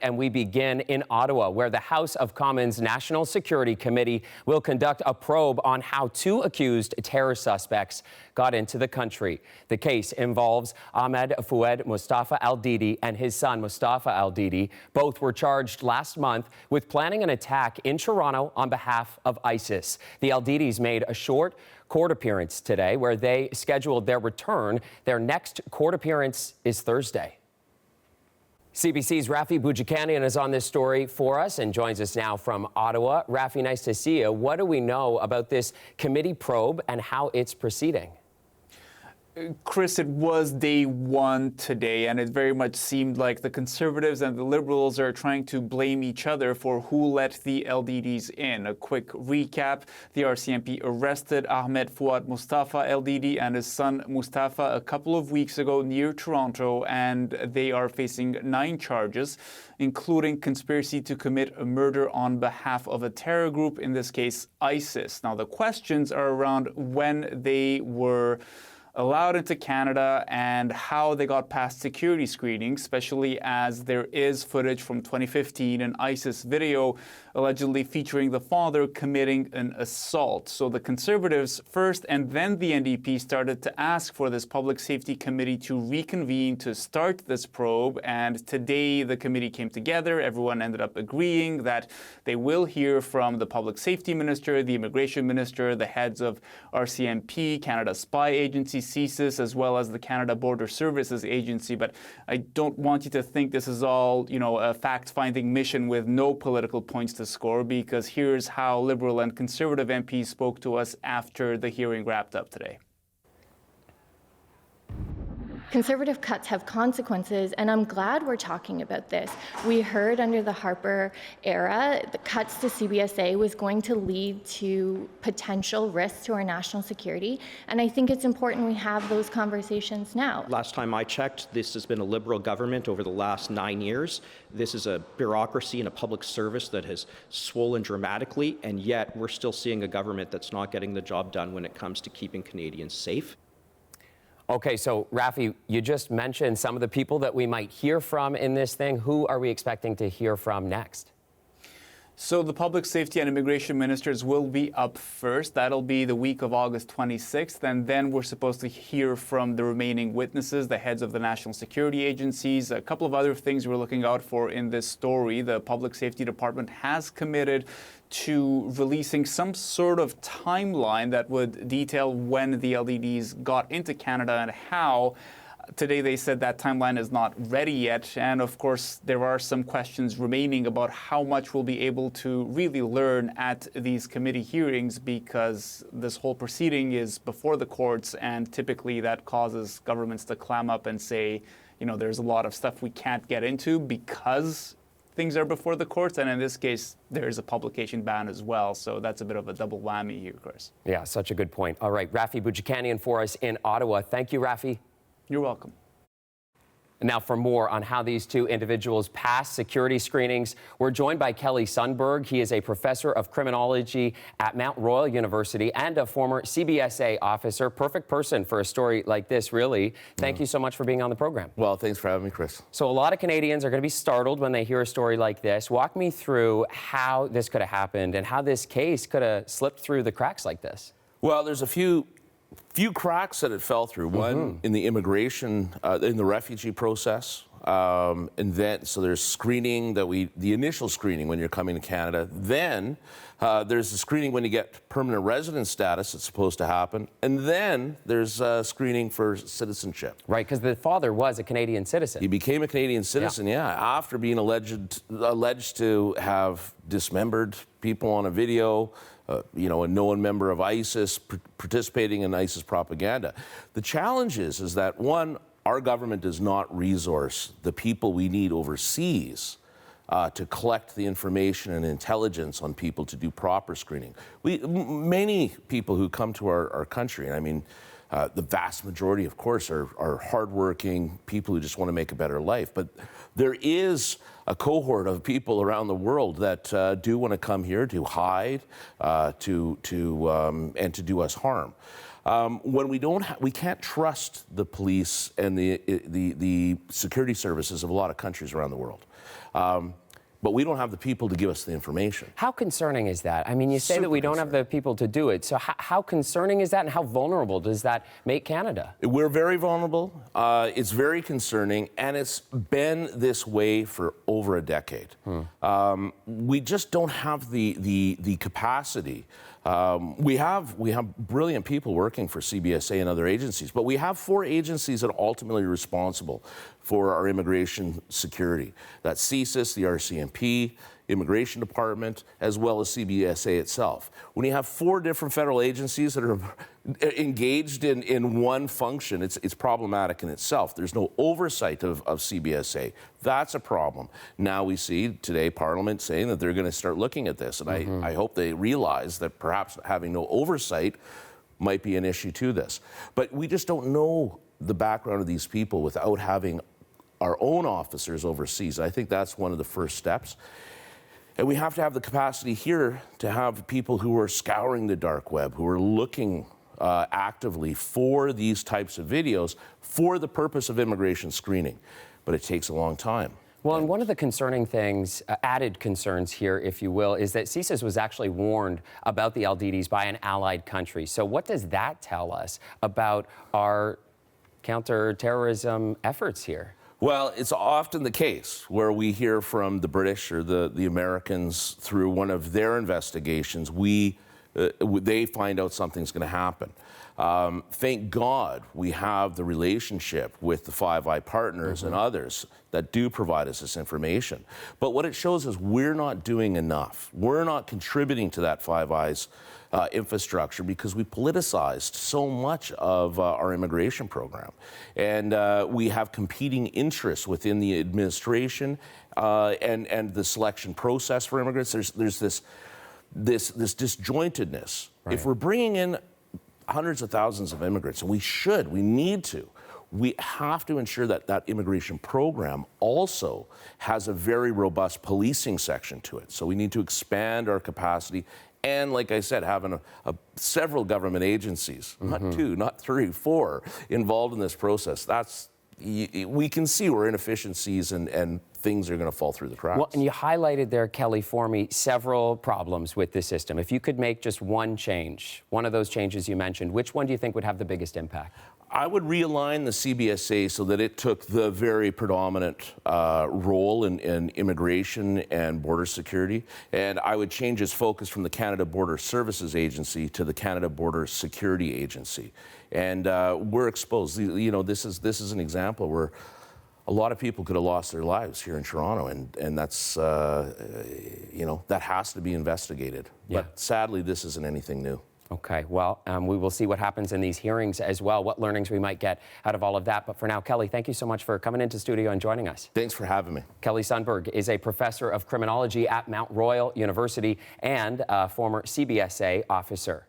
And we begin in Ottawa, where the House of Commons National Security Committee will conduct a probe on how two accused terror suspects got into the country. The case involves Ahmed Fouad Mustafa Al-Didi and his son Mustafa Al-Didi. Both were charged last month with planning an attack in Toronto on behalf of ISIS. The Al-Didis made a short court appearance today where they scheduled their return. Their next court appearance is Thursday. CBC's Rafi Boudjikanian is on this story for us and joins us now from Ottawa. Rafi, nice to see you. What do we know about this committee probe and how it's proceeding? Chris, it was day one today, and it very much seemed like the Conservatives and the Liberals are trying to blame each other for who let the LDDs in. A quick recap, the RCMP arrested Ahmed Fouad Mustafa Al-Didi and his son Mustafa a couple of weeks ago near Toronto, and they are facing 9 charges, including conspiracy to commit a murder on behalf of a terror group, in this case ISIS. Now, the questions are around when they were allowed into Canada and how they got past security screening, especially as there is footage from 2015, an ISIS video allegedly featuring the father committing an assault. So the Conservatives first and then the NDP started to ask for this Public Safety Committee to reconvene to start this probe. And today the committee came together. Everyone ended up agreeing that they will hear from the Public Safety Minister, the Immigration Minister, the heads of RCMP, Canada Spy Agency, CSIS, as well as the Canada Border Services Agency. But I don't want you to think this is all, a fact-finding mission with no political points to score, because here's how Liberal and Conservative MPs spoke to us after the hearing wrapped up today. Conservative cuts have consequences, and I'm glad we're talking about this. We heard under the Harper era, the cuts to CBSA was going to lead to potential risks to our national security, and I think it's important we have those conversations now. Last time I checked, this has been a Liberal government over the last 9 years. This is a bureaucracy and a public service that has swollen dramatically, and yet we're still seeing a government that's not getting the job done when it comes to keeping Canadians safe. Okay, so Rafi, you just mentioned some of the people that we might hear from in this thing. Who are we expecting to hear from next? So the Public Safety and Immigration Ministers will be up first. That'll be the week of August 26th. And then we're supposed to hear from the remaining witnesses, the heads of the national security agencies. A couple of other things we're looking out for in this story. The Public Safety Department has committed to releasing some sort of timeline that would detail when the LDDs got into Canada and how. Today they said that timeline is not ready yet, and of course there are some questions remaining about how much we'll be able to really learn at these committee hearings, because this whole proceeding is before the courts, and typically that causes governments to clam up and say, there's a lot of stuff we can't get into because things are before the courts, and in this case, there's a publication ban as well. So that's a bit of a double whammy here, Chris. Yeah, such a good point. All right, Rafi Boudjikanian for us in Ottawa. Thank you, Rafi. You're welcome. Now, for more on how these two individuals passed security screenings, we're joined by Kelly Sundberg. He is a professor of criminology at Mount Royal University and a former CBSA officer. Perfect person for a story like this, really. Thank you so much for being on the program. Well, thanks for having me, Chris. So a lot of Canadians are going to be startled when they hear a story like this. Walk me through how this could have happened and how this case could have slipped through the cracks like this. Well, there's a few cracks that it fell through. One in the immigration, in the refugee process, and then so there's screening the initial screening when you're coming to Canada. Then there's the screening when you get permanent resident status. It's supposed to happen, and then there's screening for citizenship. Right, because the father was a Canadian citizen. He became a Canadian citizen, after being alleged to have dismembered people on a video. A known member of ISIS participating in ISIS propaganda. The challenge is that, one, our government does not resource the people we need overseas to collect the information and intelligence on people to do proper screening. Many people who come to our country, and I mean, the vast majority, of course, are hardworking people who just want to make a better life. But there is a cohort of people around the world that do want to come here to hide, and to do us harm. When we can't trust the police and the security services of a lot of countries around the world. But we don't have the people to give us the information. How concerning is that? I mean, you say that we don't have the people to do it. So how concerning is that, and how vulnerable does that make Canada? We're very vulnerable. It's very concerning, and it's been this way for over a decade. We just don't have the capacity. We have brilliant people working for CBSA and other agencies, but we have 4 agencies that are ultimately responsible for our immigration security. That's CSIS, the RCMP, Immigration Department, as well as CBSA itself. When you have 4 different federal agencies that are engaged in one function, it's problematic in itself. There's no oversight of CBSA. That's a problem. Now we see today Parliament saying that they're going to start looking at this, and I hope they realize that perhaps having no oversight might be an issue to this. But we just don't know the background of these people without having our own officers overseas. I think that's one of the first steps. And we have to have the capacity here to have people who are scouring the dark web, who are looking actively for these types of videos for the purpose of immigration screening. But it takes a long time. Well, and one of the concerning things, added concerns here, if you will, is that CSIS was actually warned about the LDDs by an allied country. So what does that tell us about our counterterrorism efforts here? Well, it's often the case where we hear from the British or the Americans through one of their investigations, they find out something's going to happen. Thank God we have the relationship with the Five Eye partners and others that do provide us this information. But what it shows is we're not doing enough. We're not contributing to that Five Eyes infrastructure because we politicized so much of our immigration program. And we have competing interests within the administration and the selection process for immigrants. There's this disjointedness. Right. If we're bringing in hundreds of thousands of immigrants, and we need to, we have to ensure that that immigration program also has a very robust policing section to it. So we need to expand our capacity. And like I said, having several government agencies, not 2, not 3, 4, involved in this process, we can see where inefficiencies and things are going to fall through the cracks. Well, and you highlighted there, Kelly, for me, several problems with this system. If you could make just one change, one of those changes you mentioned, which one do you think would have the biggest impact? I would realign the CBSA so that it took the very predominant role in immigration and border security, and I would change its focus from the Canada Border Services Agency to the Canada Border Security Agency. And we're exposed. You know, this is an example where a lot of people could have lost their lives here in Toronto, and that's you know, that has to be investigated. Yeah. But sadly, this isn't anything new. Okay, well, we will see what happens in these hearings as well, what learnings we might get out of all of that. But for now, Kelly, thank you so much for coming into studio and joining us. Thanks for having me. Kelly Sundberg is a professor of criminology at Mount Royal University and a former CBSA officer.